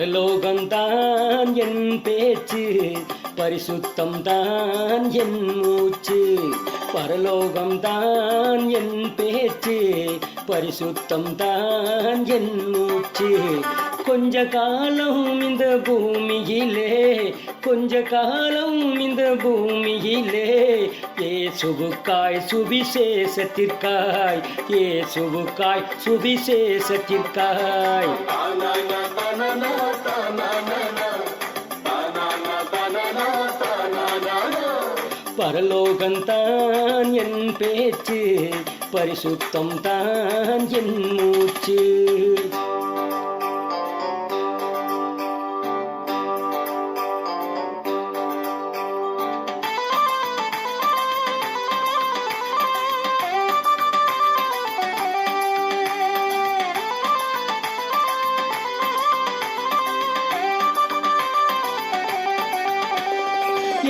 பரலோகம்தான் என் பேச்சு, பரிசுத்தம்தான் என் மூச்சு. பரலோகம்தான் என் பேச்சு, பரிசுத்தம்தான் என் மூச்சு. கொஞ்ச காலம் இந்த பூமியிலே, கொஞ்ச காலம் இந்த பூமியிலே, இயேசுவுக்காய் சுவிசேஷத்திற்காய், இயேசுவுக்காய் சுவிசேஷத்திற்காய். பரலோகம்தான் என் பேச்சு, பரிசுத்தம்தான் என் மூச்சு.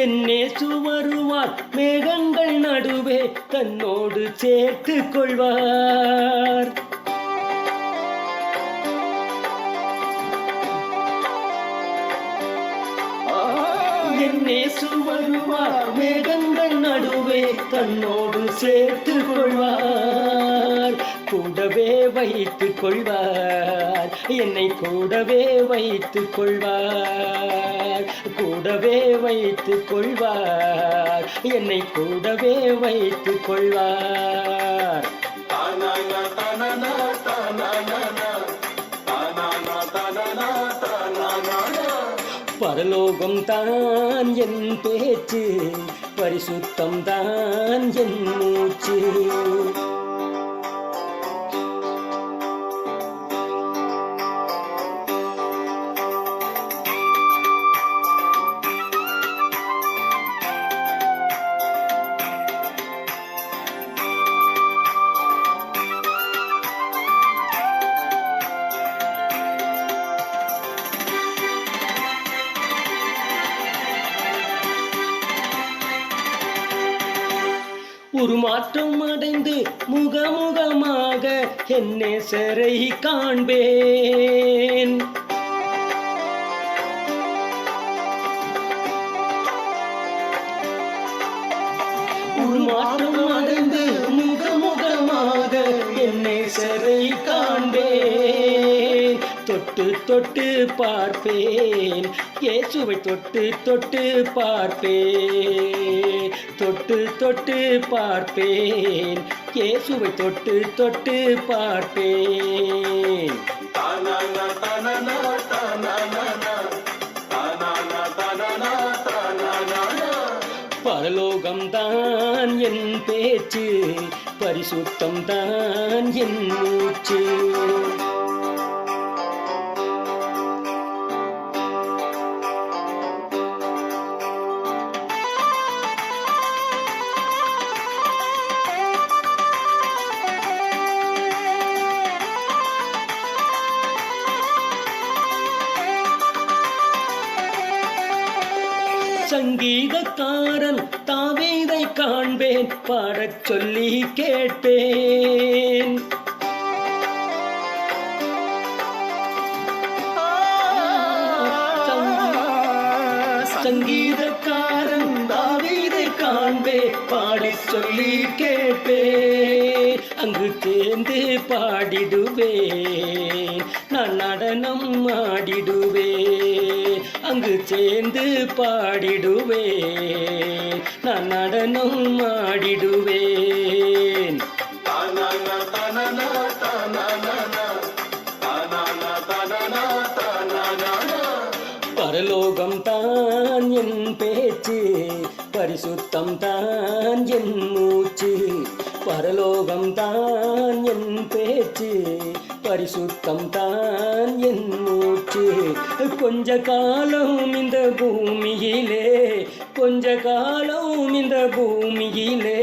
என்னேசு வருவார், மேகங்கள் நடுவே தன்னோடு சேர்த்து கொள்வார். என்னேசு வருவார், மேகங்கள் நடுவே தன்னோடு சேர்த்து கொள்வார். கூடவே வைத்துக் கொள்வார், என்னை கூடவே வைத்துக் கொள்வார். கூடவே வைத்துக் கொள்வார், என்னை கூடவே வைத்துக் கொள்வார். பரலோகம்தான் என் பேச்சு, பரிசுத்தம்தான் என் மூச்சு. உருமாற்றம் அடைந்து முகமுகமாக என் நேசரை காண்பேன். உருமாற்றம் அடைந்து முகமுகமாக என் நேசரை காண்பேன். தொட்டு தொட்டு பார்ப்பேன், இயேசுவை தொட்டு தொட்டு பார்ப்பேன். தொட்டு தொட்டு பார்ப்பேன், இயேசுவை தொட்டு தொட்டு பார்ப்பேன். பரலோகம்தான் என் பேச்சு, பரிசுத்தம்தான் என் மூச்சு. சங்கீதக்காரன் தாவீதை காண்பேன், பாடச் சொல்லி கேட்பேன். சங்கீதக்காரன் தாவீதை காண்பேன், பாடச் சொல்லி கேட்பேன். அங்கு சேர்ந்து பாடிடுவேன், நான் நடனம் ஆடிடுவேன். அங்கு சேர்ந்து பாடிடுவேன், நான் நடனம் ஆடிடுவேன். பரலோகம்தான் என் பேச்சு, பரிசுத்தம்தான் என் மூச்சு. பரலோகம்தான் என் பேச்சு, பரிசுத்தம்தான் என் மூச்சு. கொஞ்ச காலம் இந்த பூமியிலே, கொஞ்ச காலம் இந்த பூமியிலே,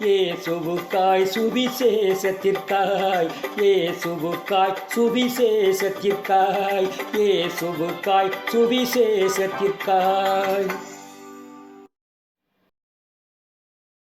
இயேசுவுக்காய் சுவிசேஷத்திற்காய், இயேசுவுக்காய் சுவிசேஷத்திற்காய், இயேசுவுக்காய் சுவிசேஷத்திற்காய்.